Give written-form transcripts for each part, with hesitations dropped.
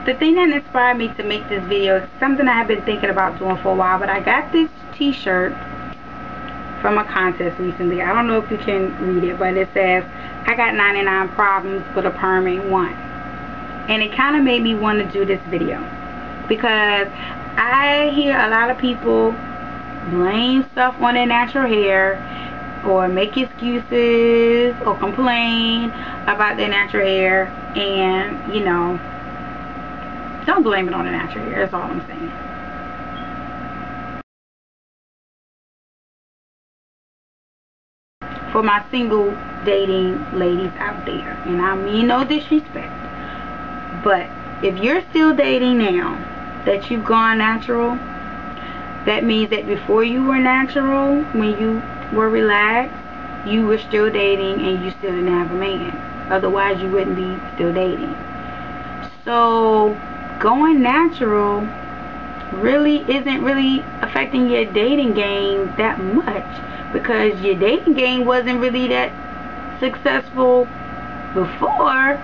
the thing that inspired me to make this video is something I have been thinking about doing for a while, but I got this t-shirt from a contest recently. I don't know if you can read it, but it says, I got 99 problems, but a perm ain't one. And it kind of made me want to do this video, because I hear a lot of people blame stuff on their natural hair, or make excuses, or complain about their natural hair, and, you know, don't blame it on the natural hair. That's all I'm saying. For my single dating ladies out there, and I mean no disrespect, but if you're still dating now that you've gone natural, that means that before you were natural, when you were relaxed, you were still dating and you still didn't have a man. Otherwise you wouldn't be still dating. So going natural really isn't really affecting your dating game that much, because your dating game wasn't really that successful before,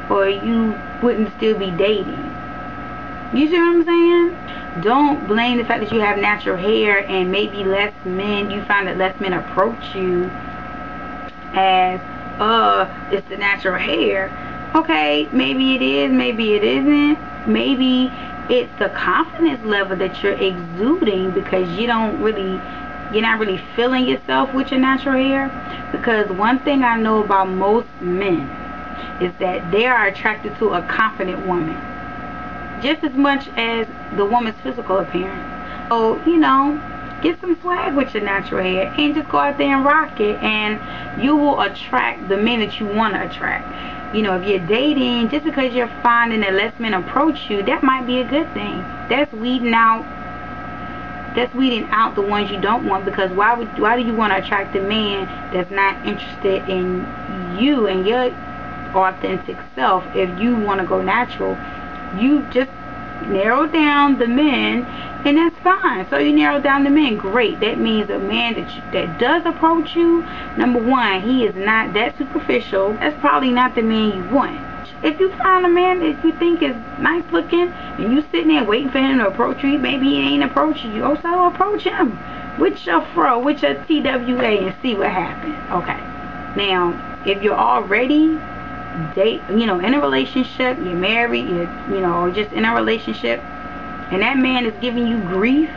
or you wouldn't still be dating. You see what I'm saying? Don't blame the fact that you have natural hair and maybe less men, you find that less men approach you as, it's the natural hair. Okay, maybe it is, maybe it isn't. Maybe it's the confidence level that you're exuding, because you're not really feeling yourself with your natural hair. Because one thing I know about most men is that they are attracted to a confident woman just as much as the woman's physical appearance. So, you know, get some swag with your natural hair and just go out there and rock it, and you will attract the men that you want to attract. You know, if you're dating, just because you're finding that less men approach you, that might be a good thing. That's weeding out the ones you don't want, because why do you want to attract a man that's not interested in you and your authentic self? If you want to go natural, you just narrow down the men, and that's fine. So you narrow down the men, great. That means a man that does approach you, number one, he is not that superficial. That's probably not the man you want. If you find a man that you think is nice looking, and you sitting there waiting for him to approach you, maybe he ain't approaching you, so approach him with your fro, with your TWA, and see what happens. Okay, now if you're already in a relationship, you're married, or just in a relationship, and that man is giving you grief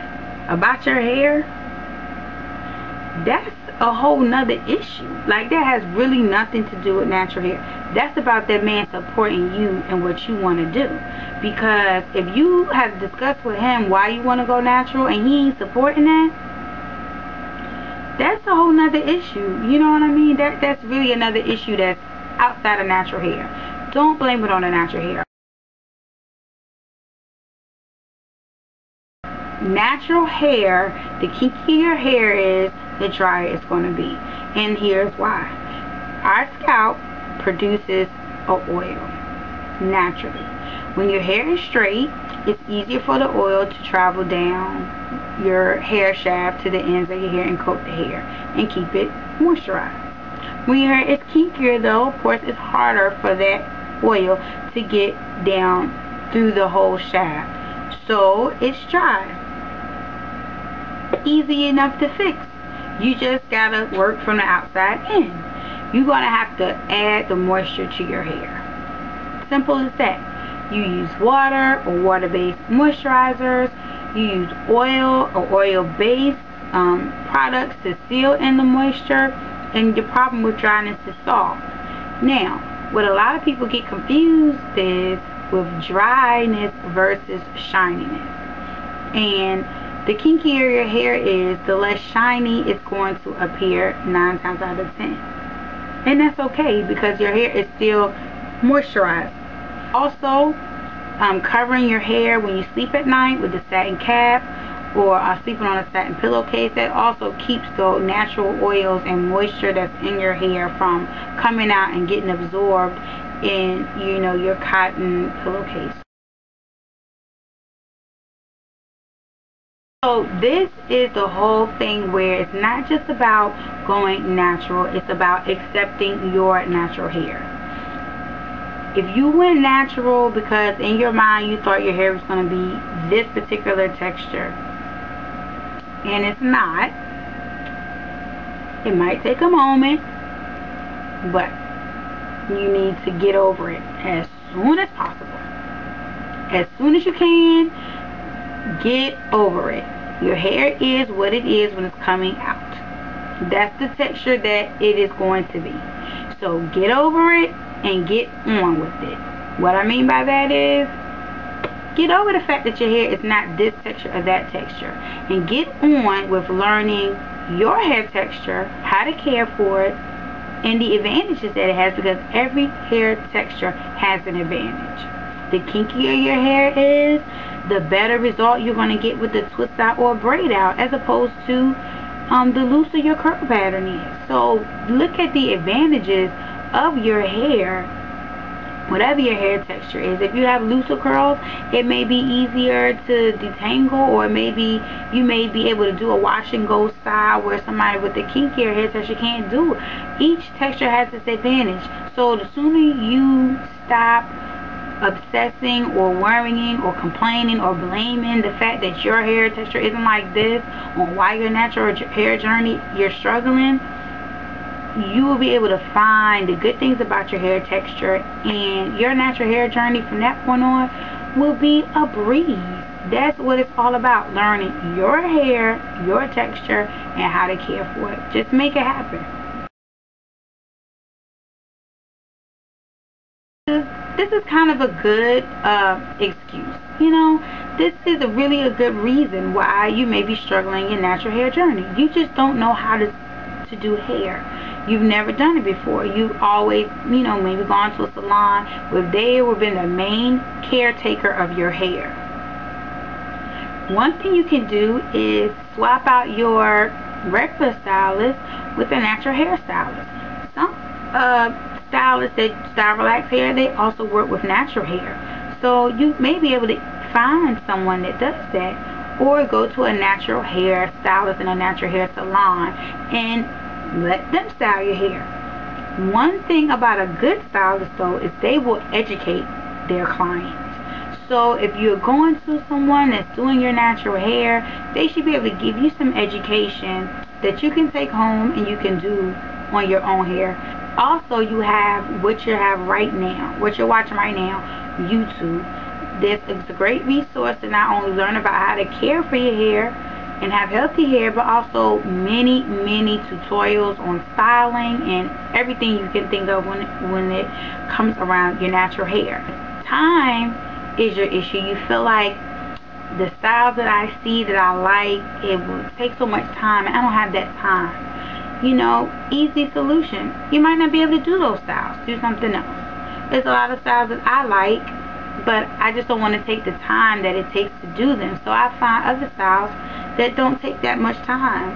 about your hair, that's a whole nother issue. Like, that has really nothing to do with natural hair. That's about that man supporting you and what you want to do. Because if you have discussed with him why you want to go natural and he ain't supporting that, that's a whole nother issue. You know what I mean? That's really another issue that's outside of natural hair. Don't blame it on the natural hair. Natural hair, the kinkier your hair is, the drier it's going to be. And here's why. Our scalp produces an oil naturally. When your hair is straight, it's easier for the oil to travel down your hair shaft to the ends of your hair and coat the hair and keep it moisturized. When your hair is kinkier, though, of course, it's harder for that oil to get down through the whole shaft. So it's dry. Easy enough to fix. You just gotta work from the outside in. You're gonna have to add the moisture to your hair. Simple as that. You use water or water-based moisturizers. You use oil or oil-based products to seal in the moisture, and your problem with dryness is solved. Now, what a lot of people get confused is with dryness versus shininess. And the kinkier your hair is, the less shiny it's going to appear 9 times out of 10. And that's okay, because your hair is still moisturized. Also, covering your hair when you sleep at night with a satin cap, or sleeping on a satin pillowcase, that also keeps the natural oils and moisture that's in your hair from coming out and getting absorbed in, your cotton pillowcase. So this is the whole thing, where it's not just about going natural, it's about accepting your natural hair. If you went natural because in your mind you thought your hair was going to be this particular texture, and it's not, it might take a moment, but you need to get over it as soon as possible. As soon as you can, get over it. Your hair is what it is when it's coming out. That's the texture that it is going to be. So get over it and get on with it. What I mean by that is, get over the fact that your hair is not this texture or that texture, and get on with learning your hair texture, how to care for it, and the advantages that it has, because every hair texture has an advantage. The kinkier your hair is, the better result you're going to get with the twist out or braid out, as opposed to the looser your curl pattern is. So look at the advantages of your hair, whatever your hair texture is. If you have looser curls, it may be easier to detangle, or maybe you may be able to do a wash and go style where somebody with the kinkier hair texture can't do it. Each texture has its advantage. So the sooner you stop obsessing or worrying or complaining or blaming the fact that your hair texture isn't like this, on why your natural hair journey you're struggling, you will be able to find the good things about your hair texture, and your natural hair journey from that point on will be a breeze. That's what it's all about, learning your hair, your texture, and how to care for it. Just make it happen. This is kind of a good excuse. You know, this is really a good reason why you may be struggling in natural hair journey. You just don't know how to do hair. You've never done it before. You've always, you know, maybe gone to a salon where they have been the main caretaker of your hair. One thing you can do is swap out your regular stylist with a natural hair stylist. Some stylists that style relaxed hair, they also work with natural hair. So you may be able to find someone that does that, or go to a natural hair stylist in a natural hair salon and let them style your hair. One thing about a good stylist though is they will educate their clients. So if you're going to someone that's doing your natural hair, they should be able to give you some education that you can take home and you can do on your own hair. Also, you have what you have right now, what you're watching right now, YouTube. This is a great resource to not only learn about how to care for your hair and have healthy hair, but also many tutorials on styling and everything you can think of when it comes around your natural hair. Time is your issue. You feel like the styles that I see that I like, it will take so much time, and I don't have that time. You know, easy solution. You might not be able to do those styles. Do something else. There's a lot of styles that I like, but I just don't want to take the time that it takes to do them. So I find other styles that don't take that much time.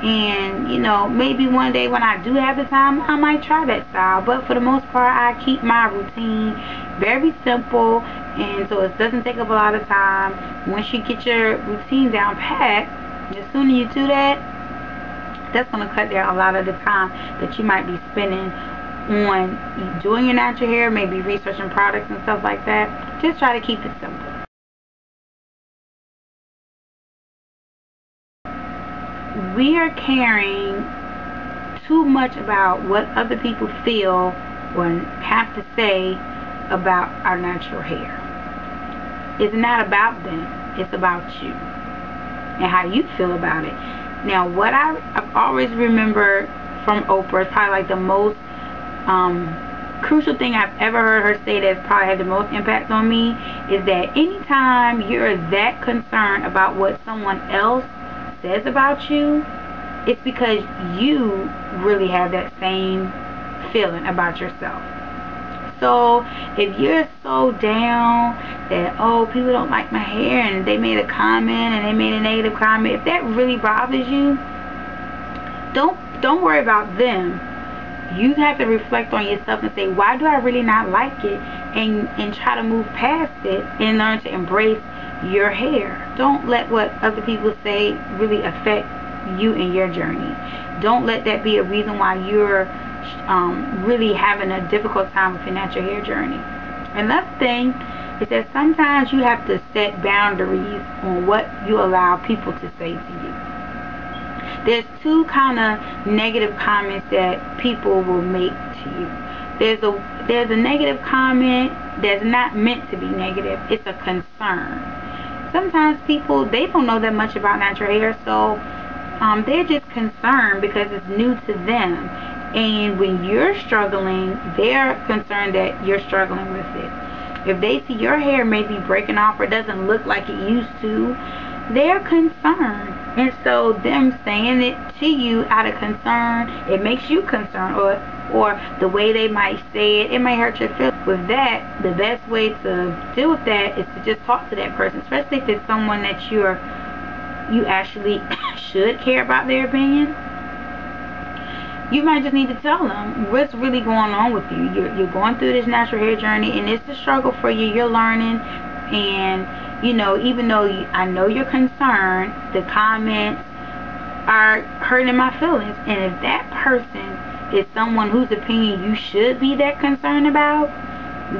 And, you know, maybe one day when I do have the time, I might try that style. But for the most part, I keep my routine very simple, and so it doesn't take up a lot of time. Once you get your routine down pat, the sooner you do that, that's going to cut down a lot of the time that you might be spending on doing your natural hair, maybe researching products and stuff like that. Just try to keep it simple. We are caring too much about what other people feel or have to say about our natural hair. It's not about them. It's about you and how you feel about it. Now, what I've always remembered from Oprah is probably like the most crucial thing I've ever heard her say that's probably had the most impact on me, is that anytime you're that concerned about what someone else says about you, it's because you really have that same feeling about yourself. So if you're so down that, oh, people don't like my hair and they made a comment and they made a negative comment, if that really bothers you, don't worry about them. You have to reflect on yourself and say, why do I really not like it? And try to move past it and learn to embrace your hair. Don't let what other people say really affect you in your journey. Don't let that be a reason why you're really having a difficult time with your natural hair journey. Another thing is that sometimes you have to set boundaries on what you allow people to say to you. There's two kind of negative comments that people will make to you. There's a negative comment that's not meant to be negative. It's a concern. Sometimes people, they don't know that much about natural hair, so they're just concerned because it's new to them. And when you're struggling, they're concerned that you're struggling with it. If they see your hair maybe breaking off or doesn't look like it used to, they're concerned. And so them saying it to you out of concern, it makes you concerned, or the way they might say it, it might hurt your feelings. With that, the best way to deal with that is to just talk to that person, especially if it's someone that you actually should care about their opinion. You might just need to tell them what's really going on with you. You're going through this natural hair journey, and it's a struggle for you. You're learning, and you know, even though I know you're concerned, the comments are hurting my feelings. And if that person is someone whose opinion you should be that concerned about,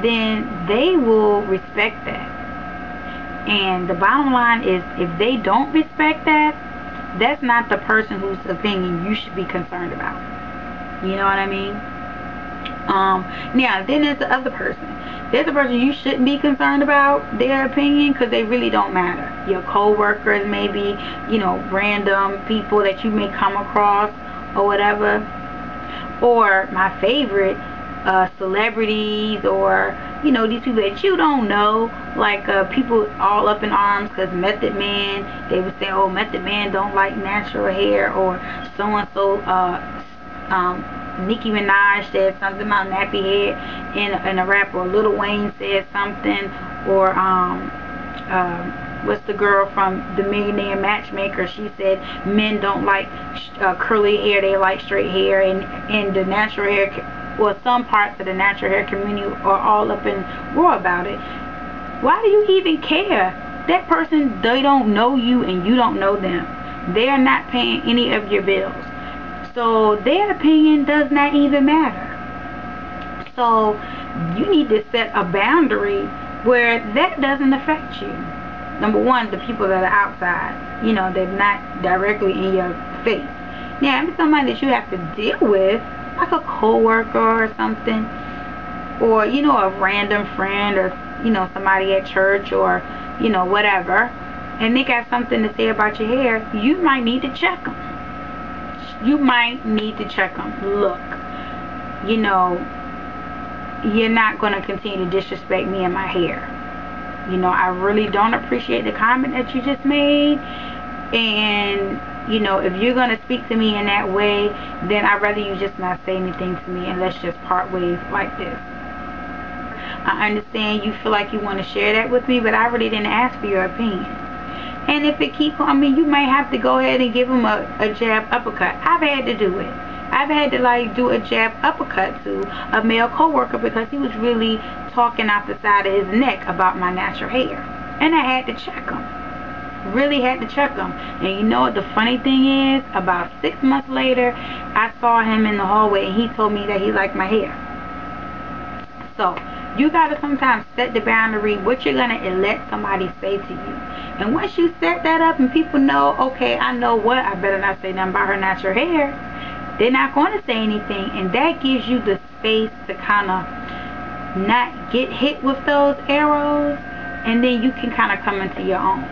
then they will respect that. And the bottom line is, if they don't respect that, that's not the person whose opinion you should be concerned about. You know what I mean? Now, then there's the other person. There's a person you shouldn't be concerned about their opinion, because they really don't matter. Your co-workers, maybe, you know, random people that you may come across or whatever. Or my favorite, celebrities, or you know, these people that you don't know, like people all up in arms because Method Man, they would say, oh, Method Man don't like natural hair, or so and so Nicki Minaj said something about nappy hair in a rap, or Lil Wayne said something, or what's the girl from The Millionaire Matchmaker, she said men don't like curly hair, they like straight hair, and the natural hair, or some parts of the natural hair community are all up in roar about it. Why do you even care? That person, they don't know you and you don't know them. They are not paying any of your bills, so their opinion does not even matter. So you need to set a boundary where that doesn't affect you. Number one, the people that are outside, you know, they're not directly in your face. Now, if it's somebody that you have to deal with, like a co-worker or something, or you know, a random friend, or you know, somebody at church, or you know, whatever, and they got something to say about your hair, you might need to check them. You might need to check them. Look, you know, you're not going to continue to disrespect me and my hair. You know, I really don't appreciate the comment that you just made, and you know, if you're going to speak to me in that way, then I'd rather you just not say anything to me, and let's just part ways like this. I understand you feel like you want to share that with me, but I really didn't ask for your opinion. And if it keeps on, I mean, you might have to go ahead and give him a jab uppercut. I've had to do it. I've had to like do a jab uppercut to a male co-worker because he was really talking out the side of his neck about my natural hair, and I had to check him. Really had to check him. And you know what the funny thing is? About 6 months later, I saw him in the hallway, and he told me that he liked my hair. So you gotta sometimes set the boundary what you're gonna let somebody say to you. And once you set that up and people know, okay, I know what, I better not say nothing about her natural hair, they're not going to say anything. And that gives you the space to kind of not get hit with those arrows, and then you can kind of come into your own.